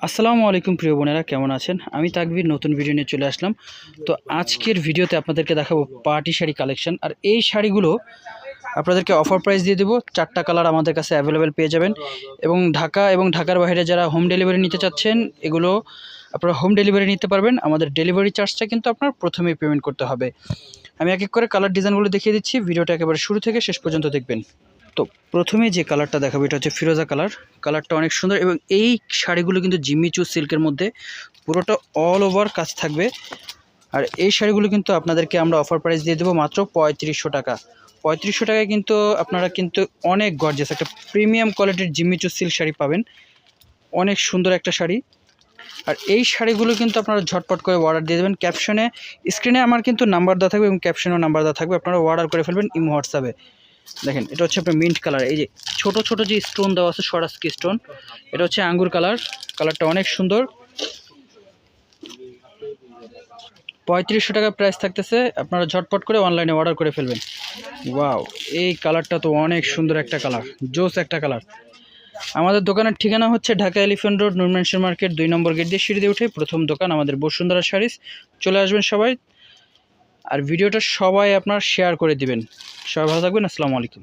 আসসালামু আলাইকুম প্রিয় বোনেরা, কেমন আছেন? আমি তাকবীর নতুন ভিডিও নিয়ে চলে আসলাম। তো আজকের ভিডিওতে আপনাদেরকে দেখাবো পার্টি শাড়ি কালেকশন। আর এই শাড়িগুলো আপনাদেরকে অফার প্রাইস দিয়ে দেবো। 4টা কালার আমাদের কাছে অ্যাভেলেবেল পেয়ে যাবেন। এবং ঢাকা এবং ঢাকার বাইরে যারা হোম ডেলিভারি নিতে চাচ্ছেন, এগুলো আপনারা হোম ডেলিভারি নিতে পারবেন। আমাদের ডেলিভারি চার্জটা কিন্তু আপনার প্রথমেই পেমেন্ট করতে হবে। আমি এক এক করে কালার ডিজাইনগুলো দেখিয়ে দিচ্ছি। ভিডিওটা একেবারে শুরু থেকে শেষ পর্যন্ত দেখবেন। তো প্রথমে যে কালারটা দেখাবো এটা হচ্ছে ফিরোজা কালার। কালারটা অনেক সুন্দর এবং এই শাড়িগুলো কিন্তু জিম্মিচু সিল্কের মধ্যে পুরোটা অল ওভার কাজ থাকবে। আর এই শাড়িগুলো কিন্তু আপনাদেরকে আমরা অফার প্রাইস দিয়ে দেবো মাত্র 3500 টাকা। 3500 টাকায় কিন্তু আপনারা কিন্তু অনেক গর্জিয়াস একটা প্রিমিয়াম কোয়ালিটির জিম্মিচু সিল্ক শাড়ি পাবেন। অনেক সুন্দর একটা শাড়ি। আর এই শাড়িগুলো কিন্তু আপনারা ঝটপট করে অর্ডার দিয়ে দেবেন। ক্যাপশনে স্ক্রিনে আমার কিন্তু নাম্বার দেওয়া থাকবে এবং ক্যাপশনেও নাম্বার দেওয়া থাকবে, আপনারা অর্ডার করে ফেলবেন ইমো হোয়াটসঅ্যাপে। দেখেন, এটা হচ্ছে আপনার মিন্ট কালার। এই যে ছোট ছোট যে স্টোন দেওয়া আছে স্বরাজকি স্টোন, এটা হচ্ছে আঙ্গুর কালার। কালারটা অনেক সুন্দর। 3500 টাকা প্রাইস থাকতেছে, আপনারা ঝটপট করে অনলাইনে অর্ডার করে ফেলবেন। ওয়াও, এই কালারটা তো অনেক সুন্দর একটা কালার, জোস একটা কালার। আমাদের দোকানের ঠিকানা হচ্ছে ঢাকা এলিফ্যান্ট রোড, নূর মেনশন মার্কেট 2 নম্বর গেট দিয়ে সিঁড়ি দিয়ে উঠে প্রথম দোকান আমাদের বসুন্ধরা শাড়িজ। চলে আসবেন সবাই। আর ভিডিওটা সবাই আপনার শেয়ার করে দিবেন। সবাই ভালো থাকবেন। আসসালামু আলাইকুম।